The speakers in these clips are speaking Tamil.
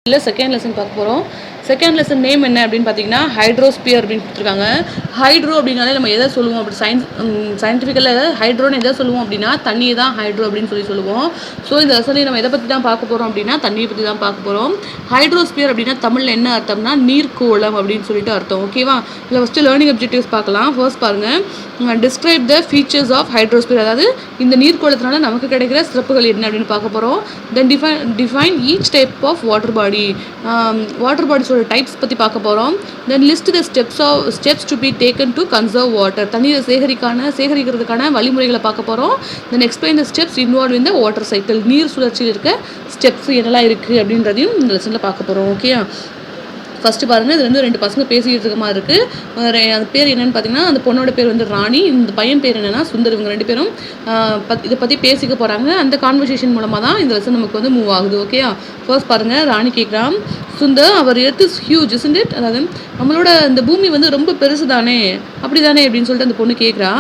இல்லை செகண்ட் லெசன் பார்க்க போகிறோம். செகண்ட் லெசன் நேம் என்ன அப்படின்னு பார்த்தீங்கன்னா ஹைட்ரோஸ்பியர் அப்படின்னு கொடுத்துருக்காங்க. ஹைட்ரோ அப்படின்னாலே நம்ம எதை சொல்லுவோம் அப்படி சயின்டிஃபிக்கலில் ஹைட்ரோன்னு எதை சொல்லுவோம் அப்படின்னா தண்ணியை தான் ஹைட்ரோ அப்படின்னு சொல்லுவோம். ஸோ இந்த லெசனில் நம்ம எதை பற்றி தான் பார்க்க போகிறோம் அப்படின்னா தண்ணியை பற்றி தான் பார்க்க போகிறோம். ஹைட்ரோஸ்பியர் அப்படின்னா தமிழில் என்ன அர்த்தம்னா நீர்க்கோளம் அப்படின்னு சொல்லிட்டு அர்த்தம். ஓகேவா? இல்லை ஃபஸ்ட்டு லேர்னிங் அப்ஜெக்டிவ்ஸ் பார்க்கலாம். ஃபர்ஸ்ட் பாருங்கள், describe the features of hydrosphere, அதாவது இந்த நீர்க்கோளத்தினால நமக்கு கிடைக்கிற சிறப்புகள் என்ன அப்படின்னு பார்க்க போகிறோம். Then define each type of water body, water பாடிஸோட டைப்ஸ் பற்றி பார்க்க போகிறோம். Then list the steps to be taken to conserve water, தண்ணீரை சேகரிக்கிறதுக்கான வழிமுறைகளை பார்க்க போகிறோம். Then explain the steps involve in the water cycle, நீர் சுழற்சியில் இருக்க ஸ்டெப்ஸ் என்னெல்லாம் இருக்குது அப்படின்றதையும் இந்த லெசனில் பார்க்க போகிறோம். ஓகே, ஃபஸ்ட்டு பாருங்கள், இது வந்து 2 பசங்க பேசிக்கிட்டு இருக்க மாதிரி இருக்குது. அந்த பேர் என்னென்னு பார்த்தீங்கன்னா அந்த பொண்ணோட பேர் வந்து ராணி, இந்த பையன் பேர் என்னென்னா சுந்தர். இவங்க 2 பேரும் இதை பற்றி பேசிக்க போகிறாங்க. அந்த கான்வர்சேஷன் மூலமாக தான் இந்த லெசன் நமக்கு வந்து மூவ் ஆகுது. ஓகே, ஃபர்ஸ்ட் பாருங்கள், ராணி கேட்குறான், Sundar our earth is huge isn't it, அதாவது நம்மளோட இந்த பூமி வந்து ரொம்ப பெருசு தானே, அப்படி தானே அப்படின்னு சொல்லிட்டு அந்த பொண்ணு கேட்குறா.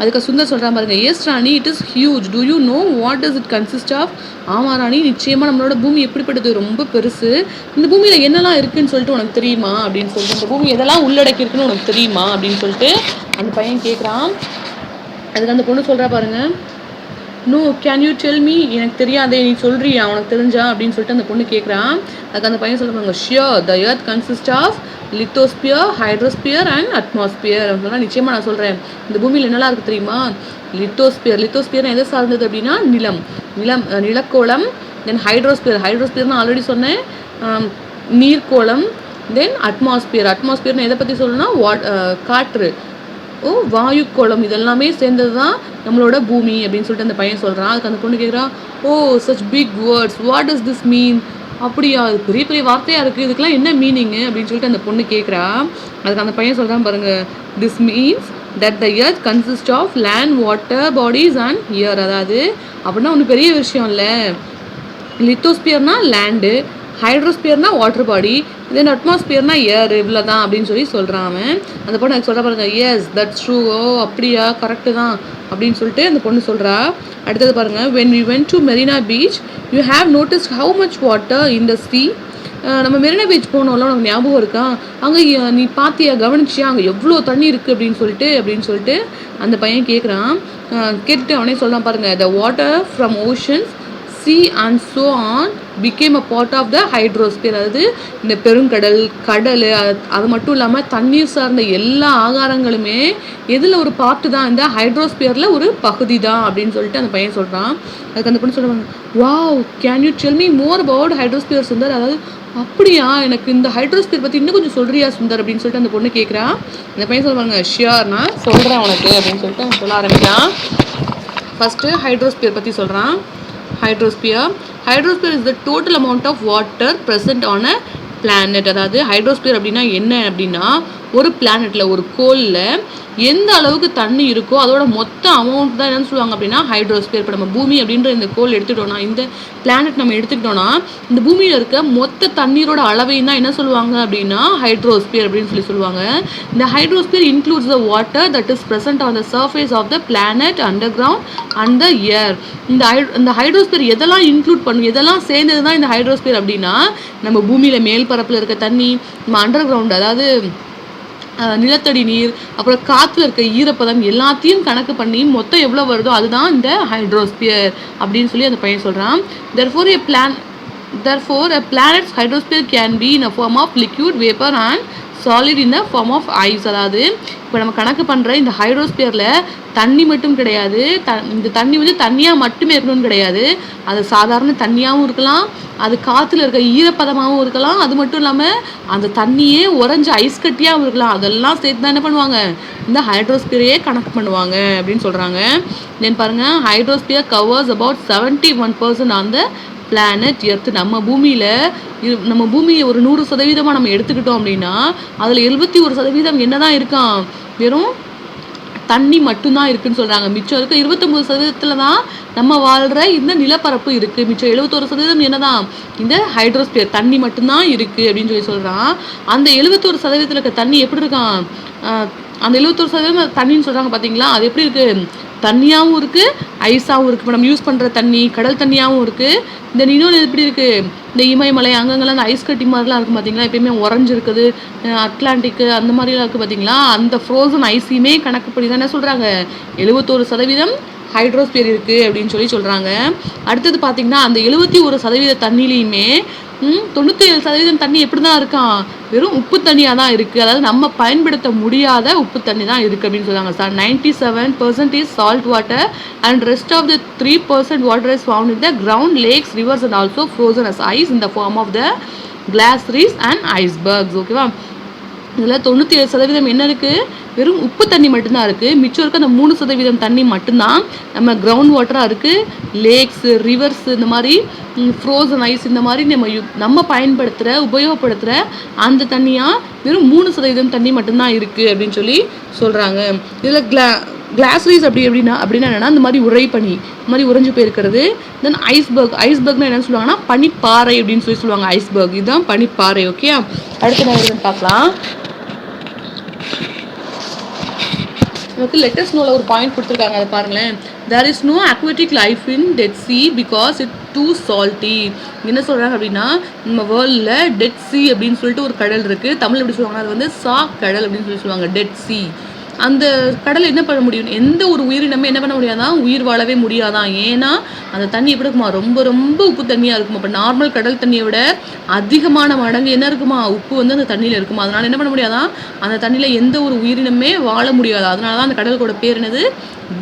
அதுக்கு சுந்தர் சொல்கிறான் பாருங்கள், yes Rani, it is huge, do you know what does it consist of. ஆமாம் ராணி, நிச்சயமாக நம்மளோட பூமி எப்படிப்பட்டது, ரொம்ப பெருசு. இந்த பூமியில் என்னெல்லாம் இருக்குதுன்னு சொல்லிட்டு உனக்கு தெரியுமா அப்படின்னு சொல்லிட்டு, இந்த பூமி எதெல்லாம் உள்ளடக்கி இருக்குன்னு உனக்கு தெரியுமா அப்படின்னு சொல்லிட்டு அந்த பையன் கேட்குறான். அதுக்கு அந்த பொண்ணு சொல்கிறா பாருங்கள், no can you tell me, எனக்கு தெரியாதே, நீ சொல்கிறியா, உனக்கு தெரிஞ்சா அப்படின்னு சொல்லிட்டு அந்த பொண்ணு கேட்குறான். அதுக்கு அந்த பையன் சொல்கிறாங்க, sure the earth consist of lithosphere, hydrosphere and atmosphere. சொன்னால் நிச்சயமாக நான் சொல்கிறேன், இந்த பூமியில் என்னெல்லாம் இருக்குது தெரியுமா. லித்தோஸ்பியர் எதை சார்ந்தது அப்படின்னா நிலக்கோளம். தென் ஹைட்ரோஸ்பியர்னு ஆல்ரெடி சொன்னேன், நீர்க்கோளம். தென் அட்மாஸ்பியர்னு எதை பற்றி சொல்லணும்னா காற்று, வாயு கோளம், இதெல்லாமே சேர்ந்தது தான் நம்மளோட பூமி அப்படின்னு சொல்லிட்டு அந்த பையன் சொல்கிறான். அதுக்கு அந்த பொண்ணு கேட்குறான், such big words, what does this mean, அப்படியா, அது பெரிய பெரிய வார்த்தையாக இருக்குது, இதுக்கெல்லாம் என்ன மீனிங்கு அப்படின்னு சொல்லிட்டு அந்த பொண்ணு கேட்குறா. அதுக்கு அந்த பையன் சொல்கிறான் பாருங்கள், this means that the earth consist of land, water bodies and air. அதாவது அப்படின்னா ஒன்றும் பெரிய விஷயம் இல்லை, லித்தோஸ்பியர்னா லேண்டு, ஹைட்ரோஸ்பியர்னா வாட்டர் பாடி, தென் அட்மாஸ்பியர்னா ஏர், இவ்வளோ தான் அப்படின்னு சொல்லி சொல்கிறான் அவன். அந்த பொண்ணு எனக்கு சொல்கிறா பாருங்க, எஸ் தட்ஸ் ட்ரூ, அப்படியா, கரெக்டு தான் அப்படின்னு சொல்லிட்டு அந்த பொண்ணு சொல்கிறா. அடுத்தது பாருங்கள், when we went to Marina Beach you have noticed how much water in the sea. நம்ம மெரினா பீச் போனோம்ல, உனக்கு ஞாபகம் இருக்கா, அங்கே நீ பார்த்தியா, கவனிச்சியா, அங்கே எவ்வளோ தண்ணி இருக்குது அப்படின்னு சொல்லிட்டு அந்த பையன் கேட்குறான். கேட்டுட்டு அவனே சொல்கிறான் பாருங்கள், the water from oceans, sea and so on became a part of the hydrosphere. அதாவது இந்த பெருங்கடல், கடல், அது மட்டும் இல்லாமல் தண்ணீர் சார்ந்த எல்லா ஆகாரங்களுமே எதில் ஒரு பார்ட்டு தான், இந்த ஹைட்ரோஸ்பியரில் ஒரு பகுதி தான் அப்படின்னு சொல்லிட்டு அந்த பையன் சொல்கிறான். அதுக்கு அந்த பொண்ணு சொல்லுவாங்க, wow can you tell me more about hydrosphere Sundar, அதாவது அப்படியா, எனக்கு இந்த ஹைட்ரோஸ்பியர் பற்றி இன்னும் கொஞ்சம் சொல்கிறியா சுந்தர் அப்படின்னு சொல்லிட்டு அந்த பொண்ணு கேட்குறா. அந்த பையன் சொல்லுவாங்க, ஷியோர் நான் சொல்கிறேன் உனக்கு அப்படின்னு சொல்லிட்டு அவன் சொல்ல ஆரம்பிக்கிறான். ஃபஸ்ட்டு ஹைட்ரோஸ்பியர் பற்றி சொல்கிறான். Hydrosphere is the total amount of water present on a planet. அதாவது ஹைட்ரோஸ்பியர் அப்படின்னா என்ன அப்படின்னா, ஒரு பிளானெட்டில், ஒரு கோளில் எந்த அளவுக்கு தண்ணி இருக்கோ அதோட மொத்த அமௌண்ட் தான் என்னன்னு சொல்லுவாங்க அப்படின்னா ஹைட்ரோஸ்பியர். இப்போ நம்ம பூமி அப்படின்ற இந்த கோள் எடுத்துக்கிட்டோம்னா, இந்த பிளானெட் நம்ம எடுத்துக்கிட்டோம்னா, இந்த பூமியில் இருக்க மொத்த தண்ணீரோட அளவையும் தான் என்ன சொல்லுவாங்க அப்படின்னா ஹைட்ரோஸ்பியர் அப்படின்னு சொல்லுவாங்க. இந்த hydrosphere includes the water that is present on the surface of the planet, under ground and the air. இந்த ஹைட்ரோஸ்பியர் எதெல்லாம் இன்க்ளூட் பண்ணும், எதெல்லாம் சேர்ந்தது தான் இந்த ஹைட்ரோஸ்பியர் அப்படின்னா, நம்ம பூமியில் மேல் பரப்பில் இருக்க தண்ணி, நம்ம அண்டர் கிரவுண்ட் அதாவது நிலத்தடி நீர், அப்புறம் காற்றுல இருக்க ஈரப்பதம், எல்லாத்தையும் கணக்கு பண்ணி மொத்தம் எவ்வளோ வருதோ அதுதான் இந்த ஹைட்ரோஸ்பியர் அப்படின்னு சொல்லி அந்த பையன் சொல்கிறான். Therefore a planet's hydrosphere can be in a form of liquid, vapor and solid in the form of ice. அதாவது இப்போ நம்ம கணக்கு பண்ணுற இந்த ஹைட்ரோஸ்பியரில் தண்ணி மட்டும் கிடையாது, இந்த தண்ணி வந்து தண்ணியாக மட்டுமே இருக்கணும்னு கிடையாது, அது சாதாரண தண்ணியாகவும் இருக்கலாம், அது காற்றுல இருக்க ஈரப்பதமாகவும் இருக்கலாம், அது மட்டும் இல்லாமல் அந்த தண்ணியே உறைஞ்ச ஐஸ் கட்டியாகவும் இருக்கலாம். அதெல்லாம் சேர்த்து தான் என்ன பண்ணுவாங்க, இந்த ஹைட்ரோஸ்பியரையே கணக்கு பண்ணுவாங்க அப்படின்னு சொல்கிறாங்க. தென் பாருங்கள், hydrosphere covers about 71% on the planet earth. நம்ம பூமியை ஒரு 100% நம்ம எடுத்துக்கிட்டோம் அப்படின்னா அதில் 71% என்ன தான் இருக்கான், வெறும் தண்ணி மட்டும்தான் இருக்குன்னு சொல்கிறாங்க. மிச்சம் இருக்க 29% தான் நம்ம வாழ்கிற இந்த நிலப்பரப்பு இருக்குது. மிச்சம் 71% என்ன தான், இந்த ஹைட்ரோஸ்பியர் தண்ணி மட்டும்தான் இருக்குது அப்படின்னு சொல்கிறான். அந்த 71% இருக்க தண்ணி எப்படி இருக்கான், அந்த 71% தண்ணின்னு சொல்கிறாங்க பார்த்தீங்களா, அது எப்படி இருக்குது, தண்ணியாகவும் இருக்குது, ஐஸாகவும் இருக்குது. இப்போ நம்ம யூஸ் பண்ணுற தண்ணி கடல் தண்ணியாகவும் இருக்குது. இந்த இன்னொன்று எப்படி இருக்குது, இந்த இமயமலை அங்கங்கெல்லாம் அந்த ஐஸ் கட்டி மாதிரிலாம் இருக்கும் பார்த்தீங்களா, எப்பயுமே உறைஞ்சி இருக்குது. அட்லாண்டிக்கு அந்த மாதிரிலாம் இருக்குது பார்த்தீங்களா, அந்த ஃப்ரோசன் ஐஸையுமே கணக்கு பண்ணி தான் என்ன சொல்கிறாங்க, 71% ஹைட்ரோஸ்பியர் இருக்குது அப்படின்னு சொல்கிறாங்க. அடுத்தது பார்த்தீங்கன்னா அந்த 71% தண்ணிலையுமே 97% தண்ணி எப்படி தான் இருக்கான், வெறும் உப்பு தண்ணியாக தான் இருக்குது. அதாவது நம்ம பயன்படுத்த முடியாத உப்பு தண்ணி தான் இருக்குது அப்படின்னு சொல்கிறாங்க. 97% is salt water and rest of the 3% water is found in the ground, lakes, rivers and also frozen as ice in the form of the glaciers and icebergs. ஓகேவா, இதில் 97% என்ன இருக்குது, வெறும் உப்பு தண்ணி மட்டும்தான் இருக்குது. மிச்சம் இருக்க அந்த 3% தண்ணி மட்டும்தான் நம்ம கிரவுண்ட் வாட்டராக இருக்குது. லேக்ஸு, ரிவர்ஸ், இந்த மாதிரி ஃப்ரோசன் ஐஸ், இந்த மாதிரி நம்ம பயன்படுத்துகிற உபயோகப்படுத்துகிற அந்த தண்ணியாக வெறும் 3% தண்ணி மட்டும்தான் இருக்குது அப்படின்னு சொல்கிறாங்க. இதில் கிளாசரிஸ் அப்படின்னா என்னென்னா இந்த மாதிரி உறைபனி, இந்த மாதிரி உறைஞ்சு போயிருக்கிறது. தென் ஐஸ்பர்க்னா என்னன்னு சொல்லுவாங்கன்னா பனிப்பாறை அப்படின்னு சொல்லுவாங்க. ஐஸ்பர்க் இதுதான் பனிப்பாறை. ஓகே, அடுத்து நான் எதுன்னு பார்க்கலாம். நமக்கு லெட்டர்ஸ் நோவில் ஒரு பாயிண்ட் கொடுத்துருக்காங்க, அதை பாருங்களேன். There is no aquatic life in dead sea because it too salty. என்ன சொல்கிறாங்க அப்படின்னா, நம்ம வேர்ல்டில் டெட் சி அப்படின்னு சொல்லிட்டு ஒரு கடல் இருக்குது. தமிழ் எப்படி சொல்லுவாங்கன்னா அது வந்து கடல் அப்படின்னு சொல்லுவாங்க, டெட் சி. அந்த கடல் என்ன பண்ண முடியும், எந்த ஒரு உயிரினமே என்ன பண்ண முடியாதான், உயிர் வாழவே முடியாதான். ஏன்னா அந்த தண்ணி எப்படி இருக்குமா, ரொம்ப ரொம்ப உப்பு தண்ணியாக இருக்குமா. இப்போ நார்மல் கடல் தண்ணியை விட அதிகமான மடங்கு என்ன இருக்குமா, உப்பு வந்து அந்த தண்ணியில் இருக்குமா. அதனால் என்ன பண்ண முடியாதான், அந்த தண்ணியில் எந்த ஒரு உயிரினமே வாழ முடியாதா. அதனால தான் அந்த கடலுக்கோட பேர் என்னது,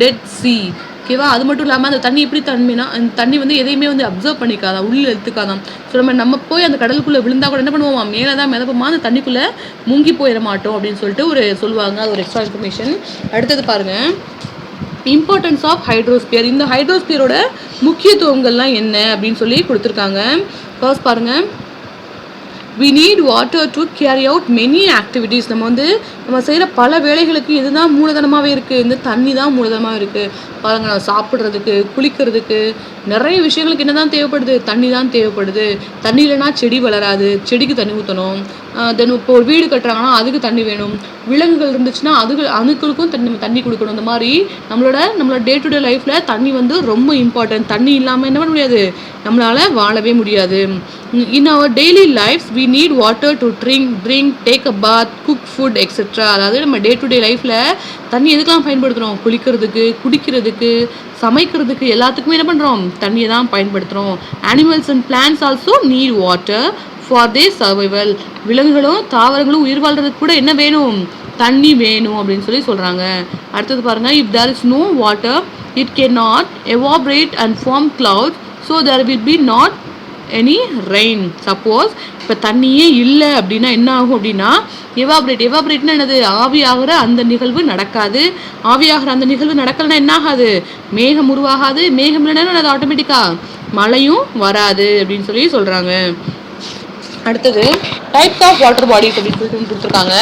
டெட் சி. ஓகேவா, அது மட்டும் இல்லாமல் அந்த தண்ணி எப்படி தண்ணினா, அந்த தண்ணி வந்து எதையுமே வந்து அப்சர்வ் பண்ணிக்காதான், உள்ளே எடுத்துக்காதான். ஸோ நம்ம போய் அந்த கடலுக்குள்ளே விழுந்தா கூட என்ன பண்ணுவோம், மேலே தான் மிதப்போமா, அந்த தண்ணிக்குள்ளே முங்கி போயிட மாட்டோம் அப்படின்னு சொல்லிட்டு சொல்லுவாங்க. அது ஒரு எக்ஸ்ட்ரா இன்ஃபர்மேஷன். அடுத்தது பாருங்கள், இம்பார்ட்டன்ஸ் ஆஃப் ஹைட்ரோஸ்பியர். இந்த ஹைட்ரோஸ்பியரோட முக்கியத்துவங்கள்லாம் என்ன அப்படின்னு கொடுத்துருக்காங்க. ஃபர்ஸ்ட் பாருங்கள், we need water to carry out many activities. நம்ம செய்கிற பல வேலைகளுக்கு இதுதான் மூலதனமாகவே இருக்குது, இந்த தண்ணி தான் மூலதனமாக இருக்குது. பாருங்க, சாப்பிட்றதுக்கு, குளிக்கிறதுக்கு, நிறைய விஷயங்களுக்கு என்ன தான் தேவைப்படுது, தண்ணி தான் தேவைப்படுது. தண்ணி இல்லைனா செடி வளராது, செடிக்கு தண்ணி ஊற்றணும். தென் இப்போ ஒரு வீடு கட்டுறாங்கன்னா அதுக்கு தண்ணி வேணும். விலங்குகள் இருந்துச்சுன்னா அதுகளுக்கும் தண்ணி கொடுக்கணும். இந்த மாதிரி நம்மளோட டே டு டே லைஃப்பில் தண்ணி வந்து ரொம்ப இம்பார்ட்டன்ட். தண்ணி இல்லாமல் என்ன பண்ண முடியாது, நம்மளால் வாழவே முடியாது. In our daily lifes we need water to drink, take a bath, cook food, etc. அதாவது நம்ம டே டு டே லைஃப்பில் தண்ணி எதுக்கெல்லாம் பயன்படுத்துகிறோம், குளிக்கிறதுக்கு, குடிக்கிறதுக்கு, சமைக்கிறதுக்கு, எல்லாத்துக்குமே என்ன பண்ணுறோம், தண்ணியை தான் பயன்படுத்துகிறோம். Animals and plants also need water for their survival. விலங்குகளும் தாவரங்களும் உயிர் வாழ்றதுக்கு கூட என்ன வேணும், தண்ணி வேணும் அப்படின்னு சொல்கிறாங்க. அடுத்தது பாருங்கள், if there is no water it can not evaporate and form clouds, so there will be not any rain. Suppose இப்போ தண்ணியே இல்லை அப்படின்னா என்ன ஆகும் அப்படின்னா, எவாபரேட்னா என்னது, ஆவியாகிற அந்த நிகழ்வு நடக்காது. ஆவியாகிற அந்த நிகழ்வு நடக்கலைன்னா என்ன ஆகாது, மேகம் உருவாகாது. மேகம் இல்லைன்னா அது ஆட்டோமேட்டிக்காக மழையும் வராது அப்படின்னு சொல்கிறாங்க. அடுத்தது டைப்ஸ் ஆஃப் வாட்டர் பாடிஸ் அப்படின்னு கொடுத்துருக்காங்க.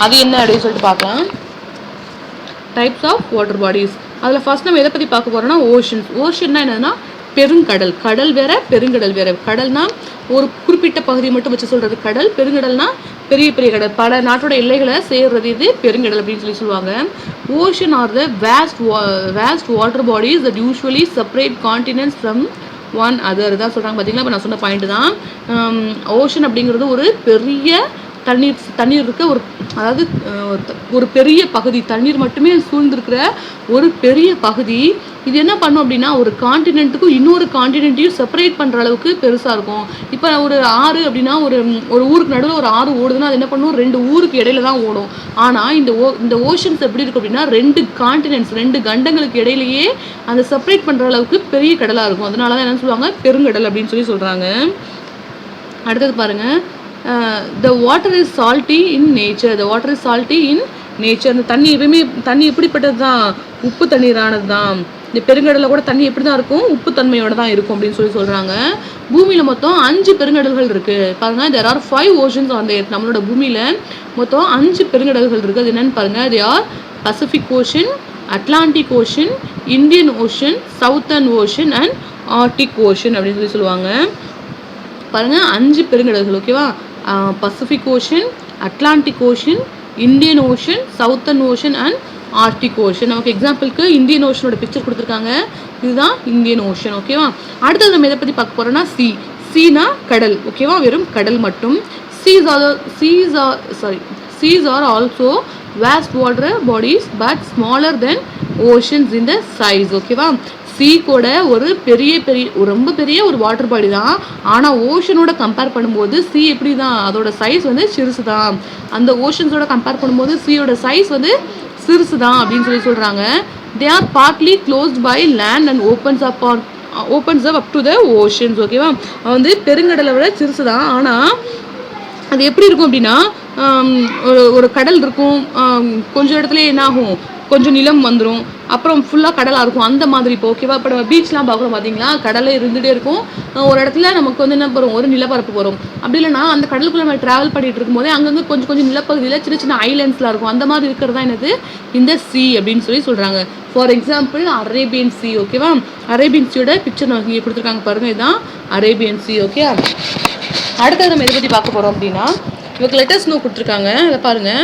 அது என்ன அப்படின்னு சொல்லிட்டு பார்க்கலாம். டைப்ஸ் ஆஃப் வாட்டர் பாடிஸ், அதில் ஃபர்ஸ்ட் நம்ம எதை பற்றி பார்க்க போகிறோம்னா ஓஷன்னா என்னன்னா பெருங்கடல். கடல் வேற, பெருங்கடல் வேற. கடல்னா ஒரு குறிப்பிட்ட பகுதியை மட்டும் வச்சு சொல்கிறது கடல். பெருங்கடல்னா பெரிய பெரிய கடல், பல நாட்டோட எல்லைகளை சேர்றது, இது பெருங்கடல் அப்படின்னு சொல்லுவாங்க. Ocean R the waste water bodies that usually separate continents from one other தான் சொல்கிறாங்க. பார்த்தீங்களா, இப்போ நான் சொன்ன பாயிண்ட் தான். ஓஷன் அப்படிங்கிறது ஒரு பெரிய தண்ணீர் இருக்க அதாவது ஒரு பெரிய பகுதி, தண்ணீர் மட்டுமே சூழ்ந்திருக்கிற ஒரு பெரிய பகுதி. இது என்ன பண்ணும் அப்படின்னா, ஒரு காண்டினென்ட்டுக்கும் இன்னொரு காண்டினென்ட்டையும் செப்பரேட் பண்ணுற அளவுக்கு பெருசாக இருக்கும். இப்போ ஒரு ஆறு அப்படின்னா, ஒரு ஊருக்கு நடுவில் ஒரு ஆறு ஓடுதுன்னா அது என்ன பண்ணும், 2 ஊருக்கு இடையில தான் ஓடும். ஆனால் இந்த ஓஷன்ஸ் எப்படி இருக்கும் அப்படின்னா, 2 காண்டினென்ட்ஸ், 2 கண்டங்களுக்கு இடையிலேயே அந்த செப்பரேட் பண்ணுற அளவுக்கு பெரிய கடலாக இருக்கும். அதனால தான் என்ன சொல்லுவாங்க, பெருங்கடல் அப்படின்னு சொல்கிறாங்க. அடுத்தது பாருங்கள், the water is salty in nature. அந்த தண்ணி எப்படிப்பட்டது தான், உப்பு தண்ணீரானது தான். இந்த பெருங்கடலில் கூட தண்ணி எப்படி தான் இருக்கும், உப்பு தன்மையோட தான் இருக்கும் அப்படின்னு சொல்கிறாங்க. பூமியில் மொத்தம் 5 பெருங்கடல்கள் இருக்குது. பாருங்கள், there are 5 oceans on the earth. நம்மளோட பூமியில் மொத்தம் 5 பெருங்கடல்கள் இருக்குது. அது என்னென்னு பாருங்கள், they are Pacific ocean, Atlantic ocean, Indian ocean, southern ocean and Arctic ocean அப்படின்னு சொல்லுவாங்க. பாருங்கள், 5 பெருங்கடல்கள். ஓகேவா, Pacific ocean, Atlantic ocean, Indian ocean, southern ocean and Arctic ocean. நமக்கு எக்ஸாம்பிளுக்கு இந்தியன் ஓஷனோட பிக்சர் கொடுத்துருக்காங்க. இதுதான் இந்தியன் ஓஷன். ஓகேவா. அடுத்தது நம்ம எதை பற்றி பார்க்க போகிறோம்னா சீனா கடல். ஓகேவா, வெறும் கடல் மட்டும். Seas are also vast water bodies but smaller than oceans in the size. ஓகேவா. சீ கூட ஒரு ரொம்ப பெரிய ஒரு வாட்டர் பாடி தான். ஆனால் ஓஷனோட கம்பேர் பண்ணும்போது சீ எப்படி தான், அதோட சைஸ் வந்து சிறுசு தான். அந்த ஓஷன்ஸோட கம்பேர் பண்ணும்போது சீயோட சைஸ் வந்து சிறுசு தான் அப்படின்னு சொல்கிறாங்க. They are partly closed by land and opens up to the oceans. ஓகேவா. வந்து பெருங்கடலை விட சிறுசு தான். ஆனால் அது எப்படி இருக்கும் அப்படின்னா, ஒரு கடல் இருக்கும், கொஞ்சம் இடத்துல என்ன ஆகும், கொஞ்சம் நிலம் வந்துடும், அப்புறம் ஃபுல்லாக கடலாக இருக்கும். அந்த மாதிரி இப்போ ஓகேவா. இப்போ நம்ம பீச்லாம் பார்க்குறோம் பார்த்தீங்களா, கடலை இருந்துகிட்டே இருக்கும். ஒரு இடத்துல நமக்கு வந்து என்ன போகிறோம், ஒரு நிலப்பரப்பு வரும். அப்படி இல்லைனா அந்த கடலுக்குள்ளே நம்ம ட்ராவல் பண்ணிகிட்டு இருக்கும்போதே அங்கங்கே கொஞ்சம் நிலப்பகுதியில் சின்ன சின்ன ஐலாண்ட்ஸ்லாம் இருக்கும். அந்த மாதிரி இருக்கிறது தான் என்னது, இந்த சி அப்படின்னு சொல்கிறாங்க. For example Arabian sea. ஓகேவா. அரேபியன் சியோட பிக்சர் நமக்கு இங்கே கொடுத்துருக்காங்க பாருங்கள். இதுதான் அரேபியன் சி. ஓகே. அடுத்தது நம்ம எதை பற்றி பார்க்க போகிறோம் அப்படின்னா, இவங்க லெட்டர்ஸ் நோ கொடுத்துருக்காங்க. அதை பாருங்கள்.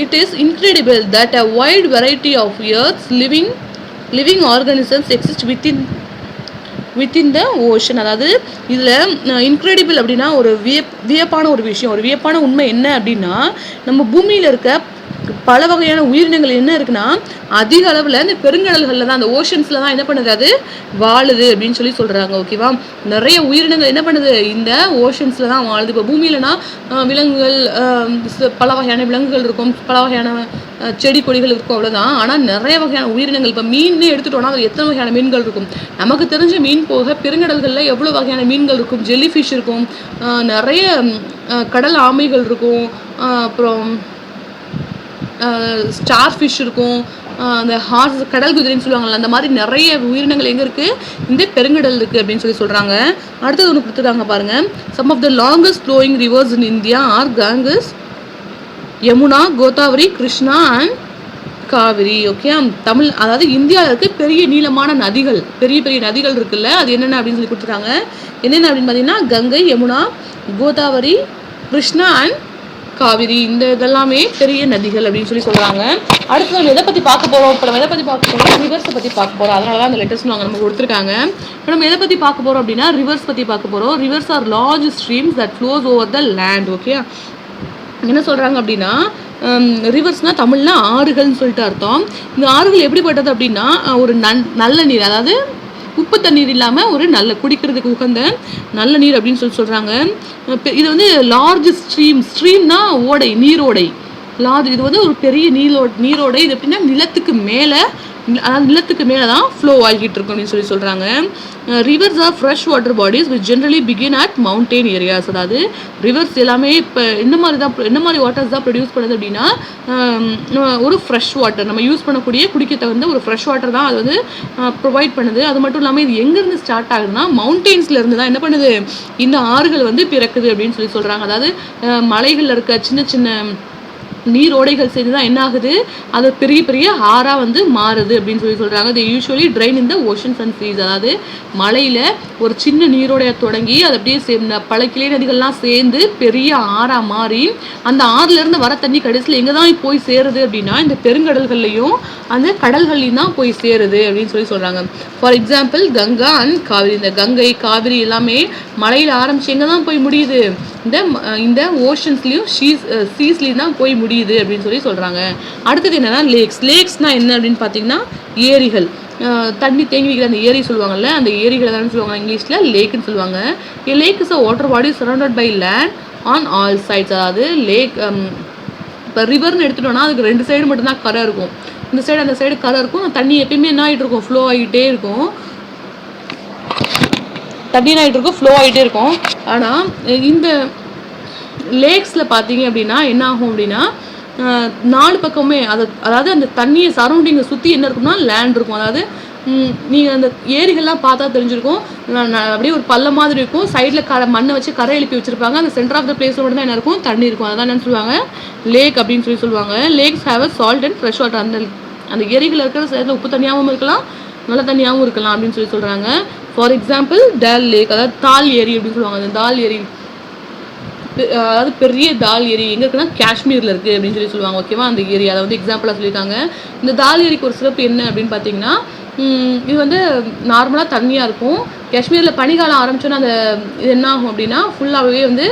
It is incredible that a wide variety of Earth's living organisms exist within the ocean. அதாவது இதில் இன்க்ரெடிபிள் அப்படின்னா ஒரு வியப்பான ஒரு விஷயம், ஒரு வியப்பான உண்மை என்ன அப்படின்னா, நம்ம பூமியில் இருக்க பல வகையான உயிரினங்கள் என்ன இருக்குன்னா, அதிக அளவில் இந்த பெருங்கடல்களில் தான், அந்த ஓஷன்ஸில் தான் என்ன பண்ணுது, அது வாழுது அப்படின்னு சொல்கிறாங்க. ஓகேவா. நிறைய உயிரினங்கள் என்ன பண்ணுது, இந்த ஓஷன்ஸில் தான் வாழுது. இப்போ பூமியிலனா விலங்குகள், பல வகையான விலங்குகள் இருக்கும், பல வகையான செடி கொடிகள் இருக்கும், அவ்வளோதான். ஆனால் நிறைய வகையான உயிரினங்கள், இப்போ மீன் எடுத்துட்டோன்னா அது எத்தனை வகையான மீன்கள் இருக்கும். நமக்கு தெரிஞ்ச மீன் போக பெருங்கடல்களில் எவ்வளோ வகையான மீன்கள் இருக்கும். ஜெல்லி ஃபிஷ் இருக்கும், நிறைய கடல் ஆமைகள் இருக்கும், அப்புறம் ஸ்டார் ஃபிஷ் இருக்கும், அந்த ஹார்ஸ் கடல் குதிரைன்னு சொல்லுவாங்கள்ல, அந்த மாதிரி நிறைய உயிரினங்கள் எங்கே இருக்குது, இந்த பெருங்கடல் இருக்குது அப்படின்னு சொல்கிறாங்க. அடுத்தது ஒன்று கொடுத்துருக்காங்க பாருங்கள். Some of the longest flowing rivers in India are Ganges, Yamuna, Godavari, Krishna and Kaveri. Okay. அதாவது இந்தியாவில் இருக்க பெரிய நீளமான நதிகள், பெரிய நதிகள் இருக்குல்ல, அது என்னென்ன அப்படின்னு கொடுத்துருக்காங்க. என்னென்ன அப்படின்னு பார்த்தீங்கன்னா, கங்கை, யமுனா, கோதாவரி, கிருஷ்ணா அண்ட் காவிரி. இந்த இதெல்லாமே பெரிய நதிகள் அப்படின்னு சொல்கிறாங்க. அடுத்து நம்ம எதை பற்றி பார்க்க போகிறோம், இப்போ நம்ம எதை பற்றி பார்க்க போகிறோம், ரிவர்ஸை பற்றி பார்க்க போகிறோம். அதனால தான் அந்த லெட்டர்ஸ் நமக்கு கொடுத்துருக்காங்க. இப்போ நம்ம எதை பற்றி பார்க்க போகிறோம் அப்படின்னா, ரிவர்ஸ் பற்றி பார்க்க போகிறோம். Rivers are large streams that flows over the land. Okay. என்ன சொல்கிறாங்க அப்படின்னா, ரிவர்ஸ்னால் தமிழ்னா ஆறுகள்னு சொல்லிட்டு அர்த்தம். இந்த ஆறுகள் எப்படிப்பட்டது அப்படின்னா, ஒரு நல்ல நீர், அதாவது உப்பு தண்ணீர் இல்லாமல் ஒரு நல்ல குடிக்கிறதுக்கு உகந்த நல்ல நீர் அப்படின்னு சொல்கிறாங்க. இது வந்து லார்ஜ் ஸ்ட்ரீம்னா ஓடை, நீரோடை. இது வந்து ஒரு பெரிய நீரோடை. இது எப்படின்னா நிலத்துக்கு மேலே, அதாவது நிலத்துக்கு மேலே தான் ஃப்ளோ ஆகிட்டு இருக்கும் அப்படின்னு சொல்கிறாங்க. Rivers are fresh water bodies which generally begin at mountain areas. அதாவது ரிவர்ஸ் எல்லாமே இப்போ என்ன மாதிரி வாட்டர்ஸ் தான் ப்ரொடியூஸ் பண்ணுது அப்படின்னா, ஒரு ஃப்ரெஷ் வாட்டர், நம்ம யூஸ் பண்ணக்கூடிய குடிக்க தகுந்த ஒரு ஃப்ரெஷ் வாட்டர் தான் அது வந்து ப்ரொவைட் பண்ணுது. அது மட்டும் இல்லாமல் இது எங்கேருந்து ஸ்டார்ட் ஆகுதுன்னா, மவுண்டெயின்ஸ்லேருந்து தான் என்ன பண்ணுது, இந்த ஆறுகள் வந்து பிறக்குது அப்படின்னு சொல்கிறாங்க. அதாவது மலைகளில் இருக்க சின்ன சின்ன நீரோடைகள் சேர்ந்து தான் என்ன ஆகுது, அது பெரிய ஆறாக வந்து மாறுது அப்படின்னு சொல்கிறாங்க. they usually drain in the oceans and seas. அதாவது மலையில் ஒரு சின்ன நீரோடைய தொடங்கி அது அப்படியே பல கிளை நதிகள்லாம் சேர்ந்து பெரிய ஆறாக மாறி, அந்த ஆறுலேருந்து வர தண்ணி கடைசியில் எங்கே தான் போய் சேருது அப்படின்னா, இந்த பெருங்கடல்கள்லையும் அந்த கடல்கள்லையும் தான் போய் சேருது அப்படின்னு சொல்கிறாங்க. For example Ganga and Kaveri. இந்த கங்கை, காவிரி எல்லாமே மலையில் ஆரம்பிச்சு எங்கே தான் போய் முடியுது, இந்த ஓஷன்ஸ்லேயும் சீஸ்லேயும் தான் போய் முடியுது அப்படின்னு சொல்கிறாங்க. அடுத்தது என்னன்னா லேக்ஸ்னால் என்ன அப்படின்னு பார்த்தீங்கன்னா, ஏரிகள், தண்ணி தேங்கி வைக்கிற அந்த ஏரி சொல்லுவாங்கல்ல, அந்த ஏரிகளை தான் சொல்லுவாங்க இங்கிலீஷில் லேக்குன்னு சொல்லுவாங்க. Lake is a water body surrounded by land on all sides. அதாவது லேக், இப்போ ரிவர்னு எடுத்துட்டோம்னா அதுக்கு 2 சைடு மட்டும்தான் கரை இருக்கும். இந்த சைடு அந்த சைடு கரை இருக்கும். தண்ணி எப்பயுமே என்ன ஆகிட்டு இருக்கும், ஃப்ளோ ஆகிட்டே இருக்கும். ஃப்ளோ ஆகிட்டே இருக்கும். ஆனால் இந்த லேக்ஸில் பார்த்தீங்க அப்படின்னா என்ன ஆகும் அப்படின்னா, 4 பக்கமே அதாவது அந்த தண்ணியை சரௌண்டிங்கை சுற்றி என்ன இருக்கும்னா லேண்ட் இருக்கும். அதாவது நீங்கள் அந்த ஏரிகள்லாம் பார்த்தா தெரிஞ்சிருக்கும், அப்படியே ஒரு பள்ளம் மாதிரி இருக்கும். சைடில் மண்ணை வச்சு கரை எழுப்பி வச்சுருப்பாங்க. அந்த சென்டர் ஆஃப் த பிளேஸில் மட்டும் தான் என்ன இருக்கும், தண்ணி இருக்கும். அதான் என்ன சொல்லுவாங்க, லேக் அப்படின்னு சொல்லுவாங்க. Lakhs have a salt and fresh water. அந்த ஏரிகள் இருக்கிற சைடில் உப்பு தண்ணியாகவும் இருக்கலாம், நல்ல தண்ணியாகவும் இருக்கலாம் அப்படின்னு சொல்கிறாங்க. ஃபார் எக்ஸாம்பிள் டேல் லேக், அதாவது தால் ஏரி அப்படின்னு சொல்லுவாங்க. அந்த தால் ஏரி அதாவது பெரிய தால் ஏரி எங்கே இருக்குன்னா காஷ்மீரில் இருக்குது அப்படின்னு சொல்லுவாங்க. ஓகேவா, அந்த ஏரி அதை வந்து எக்ஸாம்பிளாக சொல்லியிருக்காங்க. இந்த தால் ஏரிக்கு ஒரு சிறப்பு என்ன அப்படின்னு பார்த்தீங்கன்னா, இது வந்து நார்மலாக தண்ணியாக இருக்கும். காஷ்மீரில் பனிக்காலம் ஆரம்பிச்சோன்னா அந்த இது என்ன ஆகும் அப்படின்னா ஃபுல்லாகவே வந்து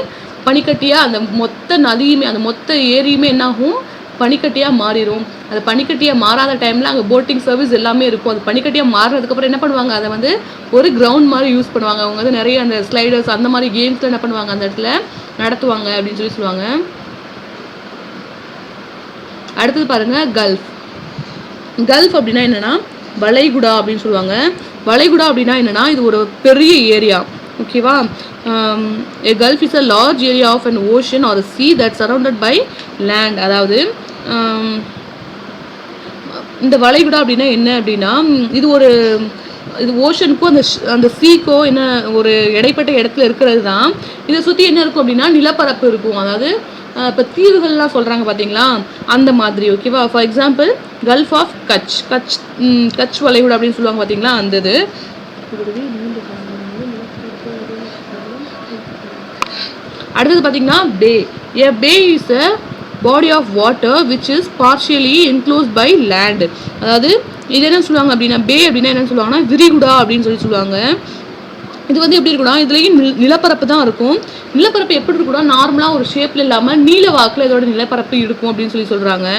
பனிக்கட்டியாக அந்த மொத்த நதியுமே அந்த மொத்த ஏரியுமே என்னாகும், பனிக்கட்டியாக மாறிடும். அது பனிக்கட்டியாக மாறாத டைமில் அங்கே போட்டிங் சர்வீஸ் எல்லாமே இருக்கும். அது பனிக்கட்டியாக மாறினதுக்கப்புறம் என்ன பண்ணுவாங்க, அதை வந்து ஒரு கிரவுண்ட் மாதிரி யூஸ் பண்ணுவாங்க. அவங்க வந்து நிறைய அந்த ஸ்லைடர்ஸ் அந்த மாதிரி கேம்ஸில் என்ன பண்ணுவாங்க அந்த இடத்துல நடத்துவாங்க அப்படின்னு சொல்லுவாங்க. அடுத்தது பாருங்கள் கல்ஃப். கல்ஃப் அப்படின்னா என்னென்னா வளைகுடா அப்படின்னு சொல்லுவாங்க. வளைகுடா அப்படின்னா என்னென்னா இது ஒரு பெரிய ஏரியா. ஓகேவா, a gulf is a large area of an ocean or a sea that's surrounded by land. அதாவது இந்த வளைகுடா அப்படின்னா என்ன அப்படின்னா இது ஓஷனுக்கும் அந்த சீக்கோ என்ன ஒரு இடைப்பட்ட இடத்துல இருக்கிறது தான். இதை சுற்றி என்ன இருக்கும் அப்படின்னா நிலப்பரப்பு இருக்கும். அதாவது இப்போ தீவுகள்லாம் சொல்கிறாங்க பார்த்தீங்களா, அந்த மாதிரி. ஓகேவா, for example gulf of Kutch வளைகுடா அப்படின்னு சொல்லுவாங்க பார்த்தீங்களா, அந்த இது. அடுத்தது பார்த்தீங்கன்னா பே. A bay is a body of water which is partially enclosed by land. அதாவது இது என்ன சொல்லுவாங்க அப்படின்னா, பே அப்படின்னா என்ன சொல்லுவாங்கன்னா விரிகுடா அப்படின்னு சொல்லுவாங்க. இது வந்து எப்படி இருக்குன்னா இதுலேயும் நிலப்பரப்பு தான் இருக்கும். நிலப்பரப்பு எப்படி இருக்குன்னா நார்மலாக ஒரு ஷேப்பில் இல்லாமல் நீல வாக்கில் இதோட நிலப்பரப்பு இருக்கும் அப்படின்னு சொல்கிறாங்க.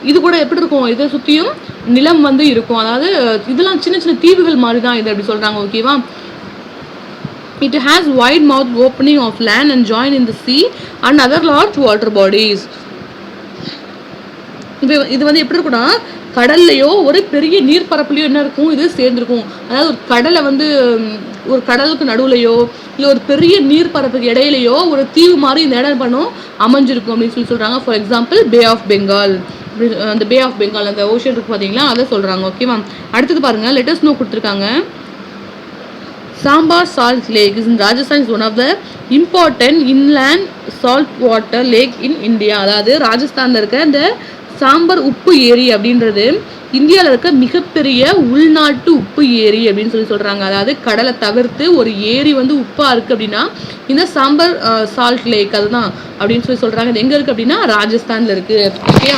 இது கூட எப்படி இருக்கும், இதை சுற்றியும் நிலம் வந்து இருக்கும். அதாவது இதெல்லாம் சின்ன சின்ன தீவுகள் மாதிரி தான் இது அப்படி சொல்கிறாங்க. ஓகேவா, it has wide mouth opening of land and join in the sea and other large water bodies. இது வந்து எப்படி இருக்குன்னா கடல்லையோ ஒரு பெரிய நீர்ப்பரப்புலையோ என்ன இருக்கும், இது சேர்ந்துருக்கும். அதாவது ஒரு கடலை வந்து ஒரு கடலுக்கு நடுவுலையோ இல்லை ஒரு பெரிய நீர்ப்பரப்புக்கு இடையிலையோ ஒரு தீவு மாதிரி இந்த இடம் பண்ணும் அமைஞ்சிருக்கும் அப்படின்னு சொல்கிறாங்க. For example bay of Bengal. அந்த பே ஆஃப் பெங்கால் அந்த ஓஷன் இருக்கு பார்த்தீங்களா, அதை சொல்கிறாங்க. ஓகேவா, அடுத்தது பாருங்கள் லெட்டர்ஸ் நோ கொடுத்துருக்காங்க. Sambar Salt Lake is in Rajasthan is one of the important inland salt water lake in India. அதாவது ராஜஸ்தானில் இருக்க இந்த சாம்பர் உப்பு ஏரி அப்படின்றது இந்தியாவில் இருக்க மிகப்பெரிய உள்நாட்டு உப்பு ஏரி அப்படின்னு சொல்கிறாங்க. அதாவது கடலை தவிர்த்து ஒரு ஏரி வந்து உப்பாக இருக்குது அப்படின்னா இந்த சாம்பர் சால்ட் லேக் அதுதான் அப்படின்னு சொல்கிறாங்க. இது எங்கே இருக்குது அப்படின்னா ராஜஸ்தானில் இருக்குது. ஓகே,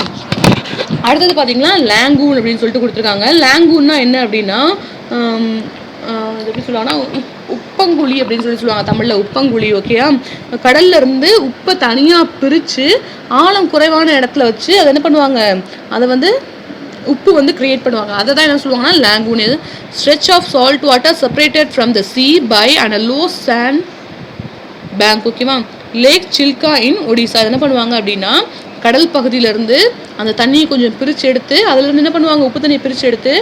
அடுத்தது பார்த்தீங்கன்னா லாங்கூன் அப்படின்னு சொல்லிட்டு கொடுத்துருக்காங்க. லாங்கூன்னா என்ன அப்படின்னா எப்படி சொல்லுவாங்கன்னா உப்பங்குழி அப்படின்னு சொல்லுவாங்க தமிழில், உப்பங்குழி. ஓகேயா, கடல்ல இருந்து உப்பை தனியாக பிரித்து ஆழம் குறைவான இடத்துல வச்சு அதை என்ன பண்ணுவாங்க, அதை வந்து உப்பு வந்து கிரியேட் பண்ணுவாங்க. அதை தான் என்ன சொல்லுவாங்கன்னா லாங்கூன். இது stretch of salt water separated from the sea by and a low sand bank. ஓகேவா, லேக் சில்கா இன் ஒடிசா. அதை என்ன பண்ணுவாங்க அப்படின்னா கடல் பகுதியிலேருந்து அந்த தண்ணியை கொஞ்சம் பிரித்து எடுத்து அதுலேருந்து என்ன பண்ணுவாங்க உப்பு தண்ணியை பிரித்து எடுத்து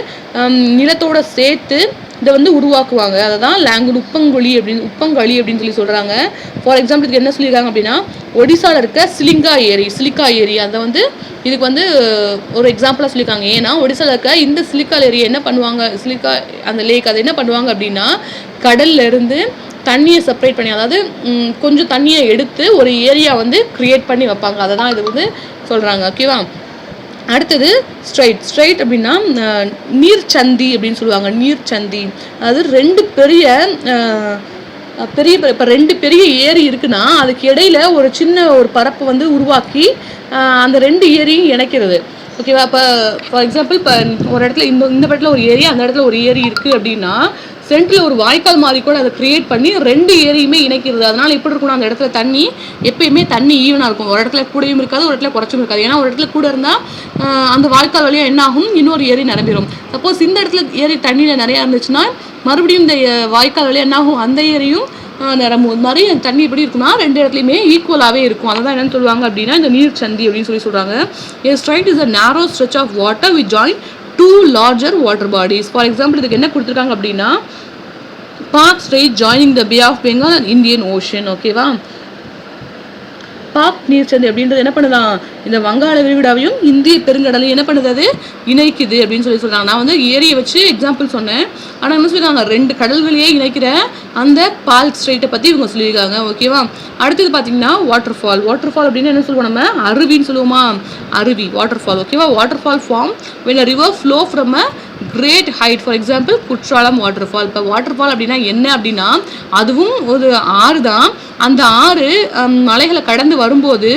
நிலத்தோடு சேர்த்து இதை வந்து உருவாக்குவாங்க. அதை தான் லாங்கூன் உப்பங்களி அப்படின்னு சொல்கிறாங்க. ஃபார் எக்ஸாம்பிள் இதுக்கு என்ன சொல்லியிருக்காங்க அப்படின்னா ஒடிசாவில் இருக்க சிலிக்கா ஏரி அதை வந்து இதுக்கு வந்து ஒரு எக்ஸாம்பிளாக சொல்லியிருக்காங்க. ஏன்னா ஒடிசாவில் இருக்க இந்த சிலிக்கா ஏரி என்ன பண்ணுவாங்க, சிலிக்கா அந்த லேக் அதை என்ன பண்ணுவாங்க அப்படின்னா கடல்ல இருந்து தண்ணியை செப்பரேட் பண்ணி அதாவது கொஞ்சம் தண்ணியை எடுத்து ஒரு ஏரியா வந்து கிரியேட் பண்ணி வைப்பாங்க. அதை தான் இது வந்து சொல்கிறாங்க. ஓகேவா, அடுத்தது ஸ்ட்ரைட் அப்படின்னா நீர்ச்சந்தி அப்படின்னு சொல்லுவாங்க. நீர்ச்சந்தி அதாவது ரெண்டு பெரிய ஏரி இருக்குன்னா அதுக்கு இடையில ஒரு சின்ன ஒரு பரப்பு வந்து உருவாக்கி அந்த ரெண்டு ஏரியும் இணைக்கிறது. ஓகேவா, இப்போ ஃபார் எக்ஸாம்பிள் இப்போ ஒரு இடத்துல இந்த இடத்துல ஒரு ஏரி அந்த இடத்துல ஒரு ஏரி இருக்குது அப்படின்னா சென்டரில் ஒரு வாய்க்கால் மாதிரி கூட அதை கிரியேட் பண்ணி ரெண்டு ஏரியுமே இணைக்கிறது. அதனால் எப்படி இருக்கணும், அந்த இடத்துல தண்ணி எப்பயுமே தண்ணி ஈவனாக இருக்கும். ஒரு இடத்துல கூடயும் இருக்காது, ஒரு இடத்துல குறைச்சும் இருக்காது. ஏன்னா ஒரு இடத்துல கூட இருந்தால் அந்த வாய்க்கால் வழியாக என்ன ஆகும், இன்னொரு ஏரி நிரம்பிடும். சப்போஸ் இந்த இடத்துல ஏரி தண்ணியில் நிறையா இருந்துச்சுன்னா மறுபடியும் இந்த வாய்க்கால் வழியாக என்ன ஆகும், அந்த ஏரியும் நிரம்பும். இது மாதிரி தண்ணி எப்படி இருக்குன்னா ரெண்டு இடத்துலையுமே ஈக்குவலாகவே இருக்கும். அதை தான் என்னென்னு சொல்லுவாங்க அப்படின்னா இந்த நீர் சந்தி அப்படின்னு சொல்கிறாங்க. A strait is a narrow stretch of water which join two larger water bodies. For example இதுக்கு என்ன கொடுத்துருக்காங்க அப்படின்னா Palk strait joining the bay of Bengal and Indian ocean. ஓகேவா, பார்க் நீர்ச்சந்தி அப்படின்றது என்ன பண்ணுதான் இந்த வங்காள விரிகுடாவையும் இந்திய பெருங்கடலையும் என்ன பண்ணுது, அது இணைக்குது அப்படின்னு சொல்கிறாங்க. நான் வந்து ஏரியை வச்சு எக்ஸாம்பிள் சொன்னேன். ஆனால் என்ன சொல்லியிருக்காங்க ரெண்டு கடல்களையே இணைக்கிற அந்த பால் ஸ்ட்ரெயிட்டை பற்றி இவங்க சொல்லியிருக்காங்க. ஓகேவா? அடுத்தது பார்த்தீங்கன்னா வாட்டர் ஃபால். வாட்டர் ஃபால் அப்படின்னு என்ன சொல்லுவோம், நம்ம அருவின்னு சொல்லுவோமா, அருவி வாட்டர் ஃபால். ஓகேவா? Waterfall form when a river flow from a great height, for example Courtallam waterfall. இப்போ வாட்டர் ஃபால் அப்படின்னா என்ன அப்படின்னா அதுவும் ஒரு ஆறு தான். அந்த ஆறு மலைகளை கடந்து வரும்போது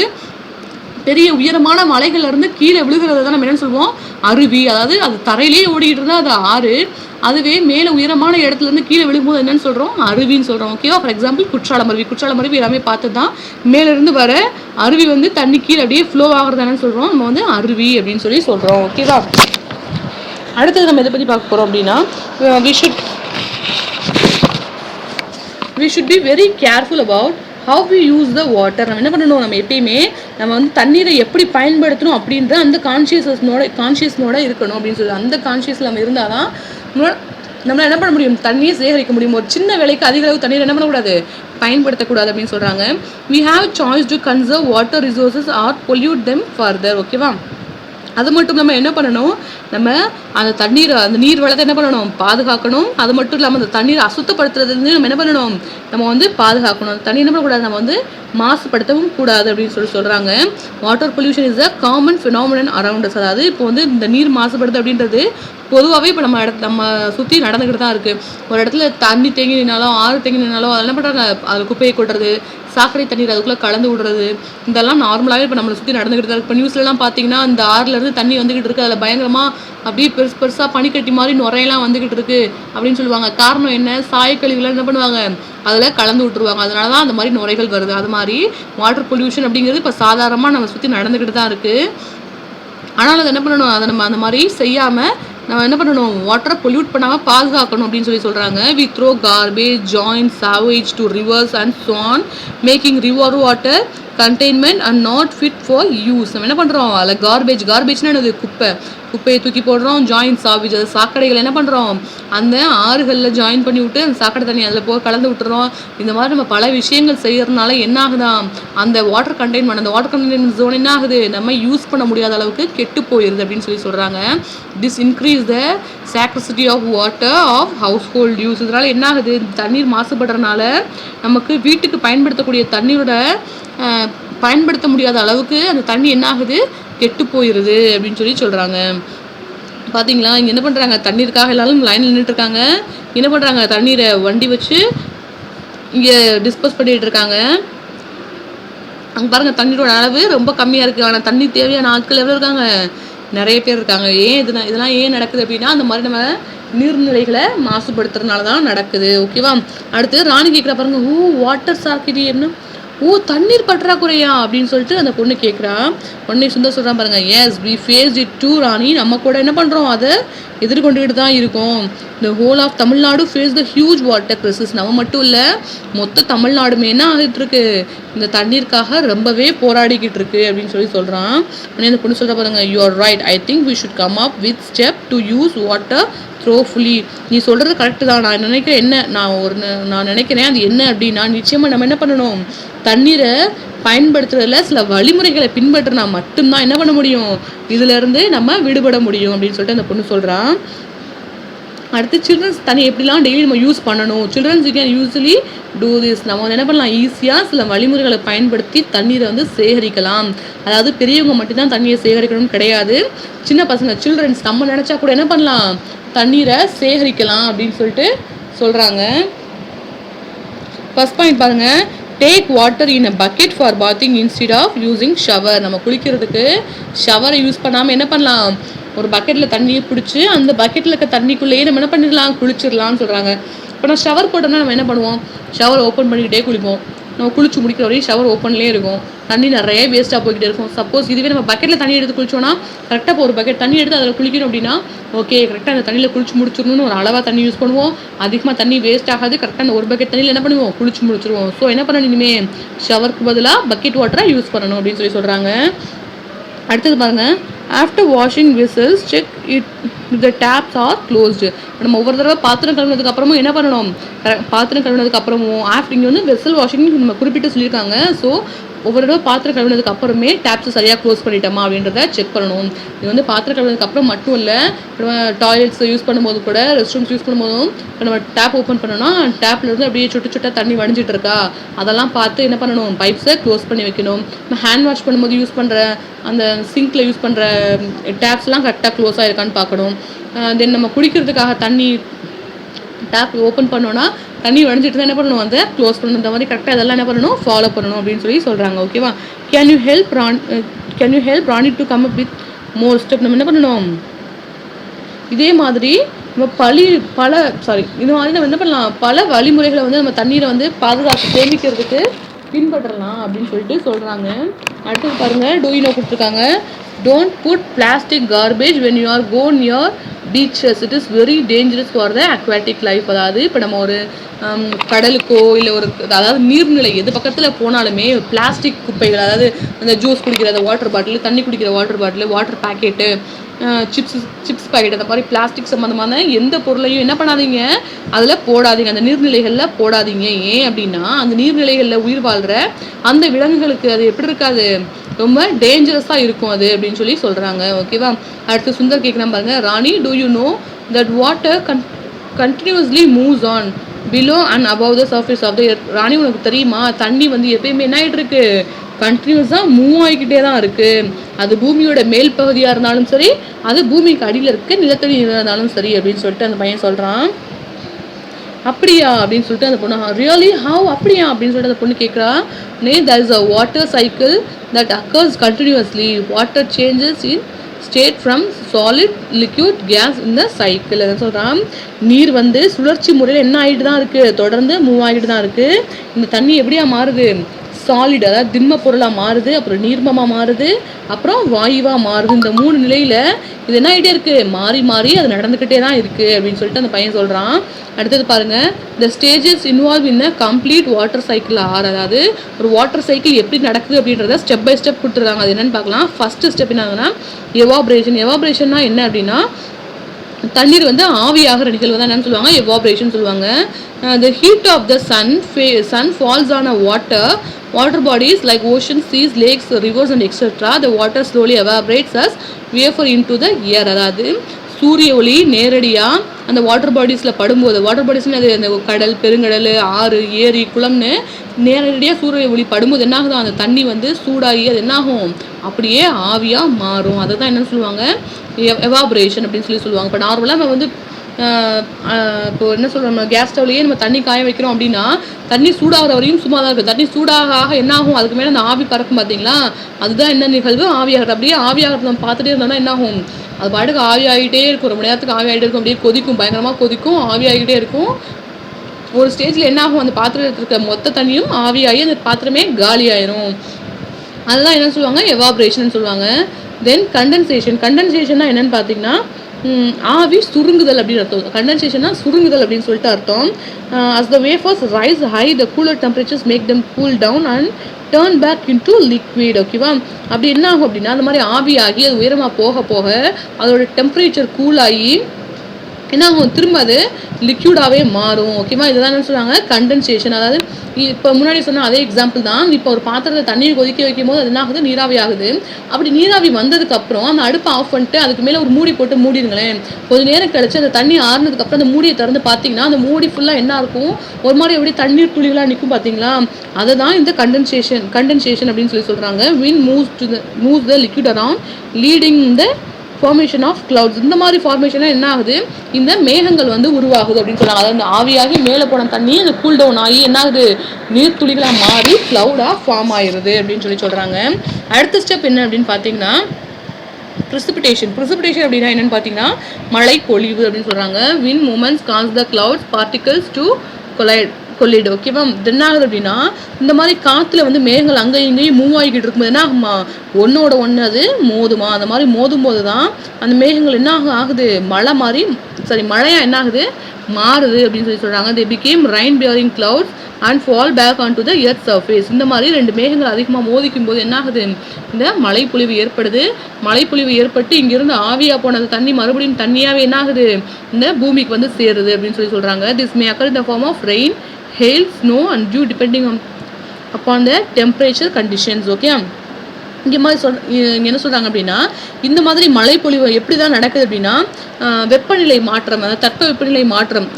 பெரிய உயரமான மலைகள்ல இருந்து கீழே விழுகிறத தான் நம்ம என்னன்னு சொல்லுவோம், அருவி. அதாவது அது தரையிலேயே ஓடிக்கிட்டு இருந்தால் அது ஆறு, அதுவே மேலே உயரமான இடத்துல இருந்து கீழே விழும்போது என்னன்னு சொல்கிறோம், அருவின்னு சொல்கிறோம். ஓகேவா? ஃபார் எக்ஸாம்பிள் குற்றாலம் அருவி. குற்றாலம் அருவி எல்லாமே பார்த்து தான் மேலேருந்து வர அருவி வந்து தண்ணி கீழே அப்படியே ஃப்ளோ ஆகுறது என்னன்னு சொல்கிறோம், நம்ம வந்து அருவி அப்படின்னு சொல்லி சொல்கிறோம். ஓகேவா? அடுத்தது நம்ம எதை பற்றி பார்க்க போகிறோம் அப்படின்னா we should be very careful about how we use the water. நம்ம என்ன பண்ணணும், நம்ம எப்பயுமே நம்ம வந்து தண்ணீரை எப்படி பயன்படுத்தணும் அப்படின்ற அந்த கான்ஷியஸ்னோட இருக்கணும் அப்படின்னு சொல்லி, அந்த கான்ஷியஸில் நம்ம இருந்தால் தான் நம்மளால் என்ன பண்ண முடியும், தண்ணியை சேகரிக்க முடியும். ஒரு சின்ன வேலைக்கு அதிக அளவு தண்ணீர் என்ன பண்ணக்கூடாது, பயன்படுத்தக்கூடாது அப்படின்னு சொல்கிறாங்க. we have choice to conserve water resources or pollute them further. ஓகேவா? அது மட்டும் நம்ம என்ன பண்ணணும், நம்ம அந்த தண்ணீரை அந்த நீர் வளத்தை என்ன பண்ணணும், பாதுகாக்கணும். அது மட்டும் இல்லாமல் அந்த தண்ணீரை அசுத்தப்படுத்துறது நம்ம என்ன பண்ணணும், நம்ம வந்து பாதுகாக்கணும். அந்த தண்ணி என்ன பண்ணக்கூடாது, நம்ம வந்து மாசுபடுத்தவும் கூடாது அப்படின்னு சொல்கிறாங்க. Water pollution is a common phenomenon around us. அதாவது இப்போ வந்து இந்த நீர் மாசுபடுது அப்படின்றது பொதுவாகவே இப்போ நம்ம சுற்றி நடந்துக்கிட்டு தான் இருக்குது. ஒரு இடத்துல தண்ணி தேங்கி நின்னாலும் ஆறு தேங்கி நின்னாலும் அதை என்ன பண்ணுறாங்க, அதில் குப்பையை கொட்டுறது, சாக்கடை தண்ணீர் அதுக்குள்ளே கலந்து விடுறது, இதெல்லாம் நார்மலாகவே இப்போ நம்மளை சுற்றி நடந்துக்கிட்டு தான் இருக்குது. இப்போ நியூஸ்லலாம் பார்த்தீங்கன்னா அந்த ஆறுலேருந்து தண்ணி வந்துக்கிட்டு இருக்குது, அதில் பயங்கரமாக அப்படியே பெருசாக பனிக்கட்டி மாதிரி நுரையெல்லாம் வந்துக்கிட்டு இருக்குது அப்படின்னு சொல்லுவாங்க. காரணம் என்ன, சாயக்கழிவுலாம் என்ன பண்ணுவாங்க, அதில் கலந்து விட்டுருவாங்க. அதனால தான் அந்த மாதிரி நுரைகள் வருது. அது மாதிரி வாட்டர் பொல்யூஷன் அப்படிங்கிறது இப்போ சாதாரணமாக நம்ம சுற்றி நடந்துக்கிட்டு தான் இருக்குது. ஆனால் அதை என்ன பண்ணணும், அதை நம்ம அந்த மாதிரி செய்யாமல் நம்ம என்ன பண்ணணும், வாட்டரை பொல்யூட் பண்ணாமல் பாதுகாக்கணும் அப்படின்னு சொல்கிறாங்க. we throw garbage, joints, sewage to rivers and so on, making river water containment and not fit for use. நம்ம என்ன பண்ணுறோம், அதில் கார்பேஜ்னா என்னது, குப்பையை தூக்கி போடுறோம். ஜாயின் சாவேஜ், அது சாக்கடைகள் என்ன பண்ணுறோம், அந்த ஆறுகளில் ஜாயின் பண்ணி விட்டு அந்த சாக்கடை தண்ணி அதில் போய் கலந்து விட்டுறோம். இந்த மாதிரி நம்ம பல விஷயங்கள் செய்யறதுனால என்ன ஆகுதான், அந்த வாட்டர் கண்டெய்ன்மெண்ட் ஜோன் என்ன ஆகுது, நம்ம யூஸ் பண்ண முடியாத அளவுக்கு கெட்டு போயிடுது அப்படின்னு சொல்கிறாங்க. This increase the scarcity of water of household use. இதனால் என்ன ஆகுது, தண்ணீர் மாசுபடுறதுனால நமக்கு வீட்டுக்கு பயன்படுத்தக்கூடிய தண்ணீரோட பயன்படுத்த முடியாத அளவுக்கு அந்த தண்ணி என்ன ஆகுது, கெட்டு போயிடுது அப்படின்னு சொல்கிறாங்க. பார்த்தீங்களா, இங்கே என்ன பண்ணுறாங்க, தண்ணீருக்காக எல்லாரும் லைனில் நின்றுட்டுருக்காங்க. என்ன பண்ணுறாங்க, தண்ணீரை வண்டி வச்சு இங்கே டிஸ்போஸ் பண்ணிகிட்டு இருக்காங்க. அங்கே பாருங்கள், தண்ணீரோட அளவு ரொம்ப கம்மியாக இருக்குது. ஆனால் தண்ணி தேவையான ஆட்கள் எவ்வளோ இருக்காங்க, நிறைய பேர் இருக்காங்க. ஏன் இதெல்லாம் ஏன் நடக்குது அப்படின்னா அந்த மாதிரி நம்ம நீர்நிலைகளை மாசுபடுத்துறதுனால தான் நடக்குது. ஓகேவா? அடுத்து ராணி கேட்குறா பாருங்க, வாட்டர் சார்கிட்டி என்ன, தண்ணீர் பற்றாக்குறையா அப்படின்னு சொல்லிட்டு அந்த பொண்ணு கேட்குறா. உடனே சுந்தர் சொல்கிறான் பாருங்க, yes we faced it too Rani. நம்ம கூட என்ன பண்ணுறோம், அதை எதிர்கொண்டுகிட்டு தான் இருக்கோம். இந்த whole of Tamil Nadu face the huge water crisis. நம்ம மட்டும் இல்லை, மொத்த தமிழ்நாடுமே என்ன ஆகிட்டு இருக்கு, இந்த தண்ணீருக்காக ரொம்பவே போராடிக்கிட்டு இருக்கு அப்படின்னு சொல்கிறான். உடனே அந்த பொண்ணு சொல்கிறா பாருங்க, you are right, I think we should come up with step to use water thoughtfully. நீ சொல்கிறது கரெக்டு தான். நான் நினைக்கிறேன் என்ன, நான் நினைக்கிறேன் அது என்ன அப்படின்னா, நிச்சயமாக நம்ம என்ன பண்ணணும், தண்ணீரை பயன்படுத்துறதுல சில வழிமுறைகளை பின்பற்றினா மட்டும்தான் என்ன பண்ண முடியும், இதிலேருந்து நம்ம விடுபட முடியும் அப்படின்னு சொல்லிட்டு அந்த பொண்ணு சொல்கிறான். அடுத்து சில்ட்ரன்ஸ் தண்ணி எப்படிலாம் டெய்லி நம்ம யூஸ் பண்ணணும், childrens you can usually do this. நம்ம வந்து என்ன பண்ணலாம், ஈஸியாக சில வழிமுறைகளை பயன்படுத்தி தண்ணீரை வந்து சேகரிக்கலாம். அதாவது பெரியவங்க மட்டும்தான் தண்ணியை சேகரிக்கணும்னு கிடையாது, சின்ன பசங்க சில்ட்ரன்ஸ் நம்ம நினச்சா கூட என்ன பண்ணலாம், தண்ணீரை சேகரிக்கலாம் அப்படின்னு சொல்லிட்டு சொல்கிறாங்க. ஃபர்ஸ்ட் பாயிண்ட் பாருங்கள், take water in a bucket for bathing instead of using shower. நம்ம குளிக்கிறதுக்கு ஷவரை யூஸ் பண்ணாமல் என்ன பண்ணலாம், ஒரு பக்கெட்டில் தண்ணியை பிடிச்சி அந்த பக்கெட்டில் இருக்க தண்ணிக்குள்ளேயே நம்ம என்ன பண்ணிடலாம், குளிச்சிடலாம்னு சொல்கிறாங்க. இப்போ நான் ஷவர் போட்டோம்னா நம்ம என்ன பண்ணுவோம், ஷவர் ஓப்பன் பண்ணிக்கிட்டே குளிப்போம். நம்ம குளிச்சு முடிக்கிற வரையும் ஷவர் ஓப்பன்லேயே இருக்கும், தண்ணி நிறைய வேஸ்ட்டாக போய்கிட்டே இருக்கும். சப்போஸ் இதுவே நம்ம பக்கெட்டில் தண்ணி எடுத்து குளிச்சோன்னா கரெக்டாக இப்போ ஒரு பக்கெட் தண்ணி எடுத்து அதில் குளிக்கணும் அப்படின்னா ஓகே, கரெக்டாக அந்த தண்ணியில் குளிச்சு முடிச்சிடணும்னு ஒரு அளவாக தண்ணி யூஸ் பண்ணுவோம். அதிகமாக தண்ணி வேஸ்ட் ஆகாது, கரெக்டாக அந்த ஒரு பக்கெட் தண்ணியில் என்ன பண்ணுவோம், குளிச்சு முடிச்சிருவோம். ஸோ என்ன பண்ணணும், இனிமேல் ஷவருக்கு பதிலாக பக்கெட் வாட்டரை யூஸ் பண்ணணும் அப்படின்னு சொல்கிறாங்க. அடுத்தது பாருங்கள், after washing vessels check it the taps are closed. நம்ம ஒவ்வொரு தடவை பாத்திரம் கழுவுனதுக்கு அப்புறமும் என்ன பண்ணணும், பாத்திரம் கழுவுனதுக்கு அப்புறமும் இங்கே வந்து வெசல் வாஷிங் நம்ம குறிப்பிட்டு சொல்லியிருக்காங்க. ஸோ ஒவ்வொரு தடவை பாத்திரம் கழுவினதுக்கு அப்புறமே டேப்ஸை சரியாக க்ளோஸ் பண்ணிட்டோமா அப்படின்றத செக் பண்ணணும். இது வந்து பாத்திரம் கழுவினதுக்கு அப்புறம் மட்டும் இல்லை, டாய்லெட்ஸ் யூஸ் பண்ணும்போது கூட, ரெஸ்ட் ரூம்ஸ் யூஸ் பண்ணும்போதும் இப்போ நம்ம டேப் ஓப்பன் பண்ணோம்னா டேப்லேருந்து அப்படியே சுட்டு தண்ணி வடிஞ்சிட்டு இருக்கா அதெல்லாம் பார்த்து என்ன பண்ணணும், பைப்ஸை க்ளோஸ் பண்ணி வைக்கணும். நம்ம ஹேண்ட் வாஷ் பண்ணும்போது யூஸ் பண்ணுற அந்த சிங்கில் யூஸ் பண்ணுற டேப்ஸ்லாம் கரெக்டாக க்ளோஸ் ஆகிருக்கான்னு பார்க்கணும். தென் நம்ம குடிக்கிறதுக்காக தண்ணி டேப் ஓப்பன் பண்ணோன்னா தண்ணி வடிஞ்சிட்டு தான் என்ன பண்ணணும், அதை க்ளோஸ் பண்ணணும். இந்த மாதிரி கரெக்டாக இதெல்லாம் என்ன பண்ணணும், ஃபாலோ பண்ணணும் அப்படின்னு சொல்லி சொல்கிறாங்க. ஓகேவா? Can you help Rani to come up with more step. நம்ம என்ன பண்ணணும், இதே மாதிரி நம்ம இது மாதிரி நம்ம என்ன பண்ணலாம், பல வழிமுறைகளை வந்து நம்ம தண்ணீரை வந்து பாதுகாத்து சேமிக்கிறதுக்கு பின்பற்றலாம் அப்படின்னு சொல்லிட்டு சொல்கிறாங்க. அடுத்தது பாருங்கள், டூயினோ கொடுத்துருக்காங்க. Don't put plastic garbage when you are go near beaches, it is very dangerous for the aquatic life. அதாவது இப்போ நம்ம ஒரு கடலுக்கோ இல்லை ஒரு அதாவது நீர்நிலை எது பக்கத்தில் போனாலுமே பிளாஸ்டிக் குப்பைகள், அதாவது அந்த ஜூஸ் குடிக்கிற அந்த வாட்டர் பாட்டில், தண்ணி குடிக்கிற water bottle, water packet, chips packet, அந்த மாதிரி பிளாஸ்டிக் சம்மந்தமான எந்த பொருளையும் என்ன பண்ணாதீங்க, அதில் போடாதீங்க, அந்த நீர்நிலைகளில் போடாதீங்க. ஏன் அப்படின்னா அந்த நீர்நிலைகளில் உயிர் வாழ்கிற அந்த விலங்குகளுக்கு அது எப்படி இருக்காது, ரொம்ப டேஞ்சரஸாக இருக்கும் அது அப்படின்னு சொல்லி சொல்கிறாங்க. ஓகேவா? அடுத்து சுந்தர் கேட்குறான் பாருங்க. Rani, do you know that water continuously moves on below and above the surface of the earth. Rani, உனக்கு தெரியுமா, தண்ணி வந்து எப்பயுமே என்ன ஆகிட்டு இருக்கு, கண்டினியூஸாக மூவ் ஆகிக்கிட்டே தான் இருக்குது. அது பூமியோட மேல் பகுதியாக இருந்தாலும் சரி, அது பூமிக்கு அடியில் இருக்க நிலத்தடி நீராக இருந்தாலும் சரி அப்படின்னு சொல்லிட்டு அந்த பையன் சொல்கிறான். அப்படியா அப்படின்னு சொல்லிட்டு அந்த பொண்ணு, ரியலி ஹவ், அப்படியா அப்படின்னு சொல்லிட்டு அந்த பொண்ணு கேட்குறா. there is a water cycle that occurs continuously. Water changes in state from solid, liquid, gas in the cycle. அதை சொல்கிறான், நீர் வந்து சுழற்சி முறையில் என்ன ஆகிட்டு தான் இருக்குது, தொடர்ந்து மூவ் ஆகிட்டு தான் இருக்குது. இந்த தண்ணி எப்படியா மாறுது, சாலிட், அதாவது திண்ம பொருளாக மாறுது, அப்புறம் நீர்மமாக மாறுது, அப்புறம் வாயுவாக மாறுது. இந்த 3 நிலையில் இது என்ன ஆகிட்டே இருக்குது, மாறி மாறி அது நடந்துக்கிட்டே தான் இருக்குது அப்படின்னு சொல்லிட்டு அந்த பையன் சொல்கிறான். அடுத்தது பாருங்கள், the stages involve in a complete water cycle R. அதாவது ஒரு வாட்டர் சைக்கிள் எப்படி நடக்குது அப்படின்றத ஸ்டெப் பை ஸ்டெப் கொடுத்துருக்காங்க. அது என்னென்னு பார்க்கலாம். ஃபஸ்ட்டு ஸ்டெப் என்னன்னா எவாப்ரேஷன். எவாப்ரேஷன்னா என்ன அப்படின்னா தண்ணீர் வந்து ஆவியாகிற நிகழ்வு தான் என்னன்னு சொல்லுவாங்க, எவாப்ரேஷன் சொல்லுவாங்க. The heat of the sun falls on a water bodies like oceans, seas, lakes, rivers and etc. The water slowly evaporates as vapor into the air. அதாவது சூரிய ஒளி நேரடியாக அந்த வாட்டர் பாடிஸில் படும்போது, வாட்டர் பாடிஸ்னு அது அந்த கடல், பெருங்கடல், ஆறு, ஏரி, குளம்னு நேரடியாக சூரிய ஒளி படும்போது என்னாகுது, அந்த தண்ணி வந்து சூடாகி அது என்னாகும், அப்படியே ஆவியாக மாறும். அதை தான் என்னன்னு சொல்லுவாங்க, எவாபரேஷன் அப்படின்னு சொல்லுவாங்க. இப்போ நார்மலாக நம்ம வந்து இப்போ என்ன சொல்கிறோம், நம்ம கேஸ் ஸ்டவ்லேயே நம்ம தண்ணி காய வைக்கிறோம் அப்படின்னா தண்ணி சூடாகிற வரையும் சும்மா தான் இருக்குது. தண்ணி சூடாக என்ன ஆகும், அதுக்கு மேலே அந்த ஆவி பறக்கும் பார்த்தீங்களா, அதுதான் என்ன நிகழ்வு, ஆவியாகிறது. அப்படியே ஆவியாகிறது நம்ம பார்த்துட்டே இருந்தோம்னா என்ன ஆகும், அது பாட்டுக்கு ஆவி ஆகிட்டே இருக்கும், ரொம்ப நேரத்துக்கு ஆவி ஆகிட்டே இருக்கும், அப்படியே கொதிக்கும், பயங்கரமாக கொதிக்கும், ஆவி ஆகிட்டே இருக்கும். ஒரு ஸ்டேஜில் என்ன ஆகும், அந்த பாத்திரத்தில் இருக்க மொத்த தண்ணியும் ஆவியாகி அந்த பாத்திரமே காலி ஆயிரும். அதுதான் என்ன சொல்லுவாங்க, எவாபரேஷன் சொல்லுவாங்க. தென் கண்டென்சேஷன்னா என்னன்னு பார்த்தீங்கன்னா ஆவி சுருங்குதல் அப்படின்னு அர்த்தம். கண்டென்சேஷன்னா சுருங்குதல் அப்படின்னு சொல்லிட்டு அர்த்தம். as the vapors rise high, the cooler temperatures make them cool down and turn back into liquid. ஓகேவா? அப்படி என்ன ஆகும் அப்படின்னா அந்த மாதிரி ஆவியாகி அது உயரமாக போக போக அதோட டெம்பரேச்சர் கூலாகி என்ன ஆகும், திரும்ப அது லிக்யூடாகவே மாறும். ஓகேவா? இதுதான் என்ன சொல்லுவாங்க, கண்டென்சேஷன். அதாவது இப்போ முன்னாடி சொன்ன அதே எக்ஸாம்பிள் தான். இப்போ ஒரு பாத்திரத்தை தண்ணியை கொதிக்க வைக்கும் போது அது என்ன ஆகுது, நீராவி ஆகுது. அப்படி நீராவி வந்ததுக்கப்புறம் அந்த அடுப்பை ஆஃப் பண்ணிட்டு அதுக்கு மேலே ஒரு மூடி போட்டு மூடிடுங்களேன். கொஞ்சம் நேரம் கழிச்சு அந்த தண்ணி ஆறுனதுக்கப்புறம் அந்த மூடியை திறந்து பார்த்தீங்கன்னா அந்த மூடி ஃபுல்லாக என்ன இருக்கும், ஒரு மாதிரி எப்படி தண்ணீர் துளிகளாக நிற்கும் பார்த்தீங்களா, அதை தான் இந்த கண்டென்சேஷன் அப்படின்னு சொல்கிறாங்க. Wind moves the liquid around leading the formation of clouds. இந்த மாதிரி ஃபார்மேஷனாக என்ன ஆகுது, இந்த மேகங்கள் வந்து உருவாகுது அப்படின்னு சொல்கிறாங்க. அதாவது ஆவியாகி மேலே போன தண்ணி அந்த கூல் டவுன் ஆகி என்ன ஆகுது, நீர்த்துளிகளாக மாறி கிளவுடாக ஃபார்ம் ஆயிடுது அப்படின்னு சொல்கிறாங்க. அடுத்த ஸ்டெப் என்ன அப்படின்னு பார்த்தீங்கன்னா precipitation அப்படின்னா என்னன்னு பார்த்தீங்கன்னா மழை பொழிவு அப்படின்னு சொல்கிறாங்க. Wind movements cause the clouds particles to collide. ஓகேவா? என்ன ஆகுது அப்படின்னா இந்த மாதிரி காற்றுல வந்து மேகங்கள் அங்கேயும் இங்கேயும் மூவ் ஆகிக்கிட்டு இருக்கும்போது என்ன ஆகுமா, ஒன்றோட ஒன்று அது மோதுமா. அந்த மாதிரி மோதும் போது தான் அந்த மேகங்கள் என்ன ஆகுது, மழையாக என்ன ஆகுது, மாறுது அப்படின்னு சொல்கிறாங்க. they became rain bearing clouds and fall back onto the earth surface. இந்த மாதிரி 2 மேகங்கள் அதிகமாக மோதிக்கும் போது என்ன ஆகுது, இந்த மழைப்பொழிவு ஏற்படுது. மழைப்பொழிவு ஏற்பட்டு இங்கிருந்து ஆவியாக போனது தண்ணி மறுபடியும் தண்ணியாகவே என்ன ஆகுது, இந்த பூமிக்கு வந்து சேருது அப்படின்னு சொல்கிறாங்க. this may occur in the form of rain, hail, snow and dew depending on upon the temperature conditions. Okay, இங்கே மாதிரி இங்கே என்ன சொல்கிறாங்க அப்படின்னா, இந்த மாதிரி மழைப்பொழிவு எப்படி தான் நடக்குது அப்படின்னா, வெப்பநிலை மாற்றம், அதாவது தட்ப வெப்பநிலை மாற்றம்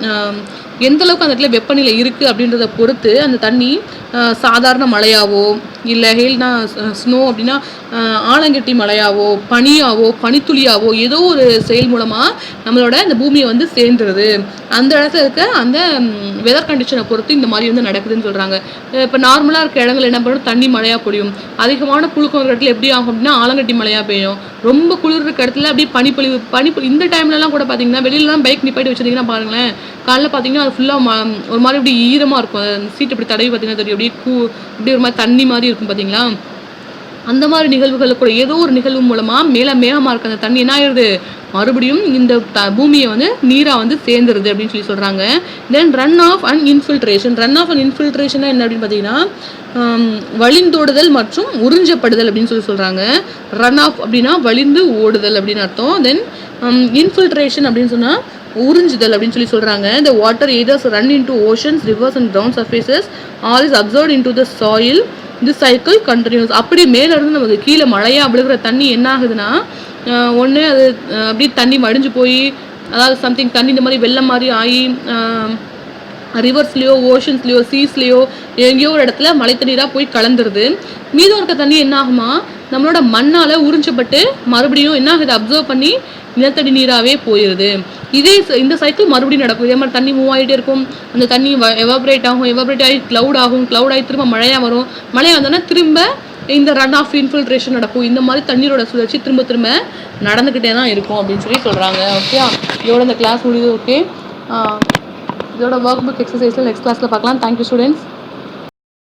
எந்த அளவுக்கு அந்த இடத்துல வெப்பநிலை இருக்குது அப்படின்றத பொறுத்து அந்த தண்ணி சாதாரண மழையாவோ இல்லை ஹெயில்னா ஸ்னோ அப்படின்னா ஆலங்கட்டி மழையாவோ பனியாவோ பனித்துளியாவோ ஏதோ ஒரு செயல் மூலமாக நம்மளோட இந்த பூமியை வந்து சேர்ந்துருது. அந்த இடத்துல இருக்க அந்த வெதர் கண்டிஷனை பொறுத்து இந்த மாதிரி வந்து நடக்குதுன்னு சொல்கிறாங்க. இப்போ நார்மலாக இருக்க இடங்கள் என்ன பண்ணும், தண்ணி மழையாக பொழியும். அதிகமான புழுக்கம் இருக்கிற இடத்துல எப்படி ஆகும் அப்படின்னா ஆலங்கட்டி மழையாக பெய்யும். ரொம்ப குளிர் இருக்க இடத்துல அப்படியே பனிப்பொழிவு இந்த டைம்லலாம் கூட பார்த்தீங்கன்னா வெளியிலலாம் பைக் நிப்பாட்டி வச்சுருந்தீங்கன்னா பாருங்களேன், காலைல பார்த்தீங்கன்னா அது ஃபுல்லாக ஒரு மாதிரி இப்படி ஈரமாக இருக்கும். சீட் இப்படி தடவி பார்த்தீங்கன்னா தெரியும், இப்படி ஒரு மாதிரி தண்ணி மாதிரி இருக்கும் பார்த்தீங்களா. அந்த மாதிரி நிகழ்வுகள் கூட ஏதோ ஒரு நிகழ்வு மூலமாக மேலே மேகமாக இருக்க அந்த தண்ணி என்ன ஆயிடுது, மறுபடியும் இந்த பூமியை வந்து நீராக வந்து சேர்ந்துருது அப்படின்னு சொல்லி சொல்கிறாங்க. Then run off and infiltration. Run off and infiltration என்ன அப்படின்னு பார்த்தீங்கன்னா வழிந்தோடுதல் மற்றும் உறிஞ்சப்படுதல் அப்படின்னு சொல்லி சொல்கிறாங்க. ரன் ஆஃப் அப்படின்னா வழிந்து ஓடுதல் அப்படின்னு அர்த்தம். தென் இன்ஃபில்ட்ரேஷன் அப்படின்னு சொன்னால் உறிஞ்சுதல் அப்படின்னு சொல்லி சொல்கிறாங்க. The water either run into oceans, rivers and ground surfaces or is absorbed into the soil. This cycle continues. அப்படி மேலேருந்து நமக்கு கீழே மழையாக விழுகிற தண்ணி என்ன ஆகுதுன்னா, ஒன்று அது அப்படி தண்ணி வடிஞ்சு போய், அதாவது சம்திங் தண்ணி இந்த மாதிரி வெள்ளம் மாதிரி ஆகி ரிவர்ஸ்லேயோ ஓஷன்ஸ்லேயோ சீஸ்லேயோ எங்கேயோ ஒரு இடத்துல மழை தண்ணீராக போய் கலந்துருது. மீதம் இருக்க தண்ணி என்ன ஆகுமா, நம்மளோட மண்ணால் உறிஞ்சப்பட்டு மறுபடியும் என்ன ஆகுது, அப்சர்வ் பண்ணி நிலத்தடி நீராகவே போயிடுது. இந்த சைக்கிள் மறுபடியும் நடக்கும். இதே மாதிரி தண்ணி மூவ் ஆகிட்டே இருக்கும். அந்த தண்ணி எவாபரேட் ஆகி க்ளவுட் ஆகும். க்ளவுட் ஆகி திரும்ப மழையாக வரும். மழையாக வந்தோன்னா திரும்ப இந்த ரன் ஆஃப் இன்ஃபில்ட்ரேஷன் நடக்கும். இந்த மாதிரி தண்ணீரோட சுழற்சி திரும்ப திரும்ப நடந்துக்கிட்டே தான் இருக்கும் அப்படின்னு சொல்லி சொல்கிறாங்க. ஓகே, இதோட இந்த கிளாஸ் முடியுது. ஓகே, இதோட ஒர்க் புக் எக்ஸசைஸில் நெக்ஸ்ட் கிளாஸில் பார்க்கலாம். Thank you students.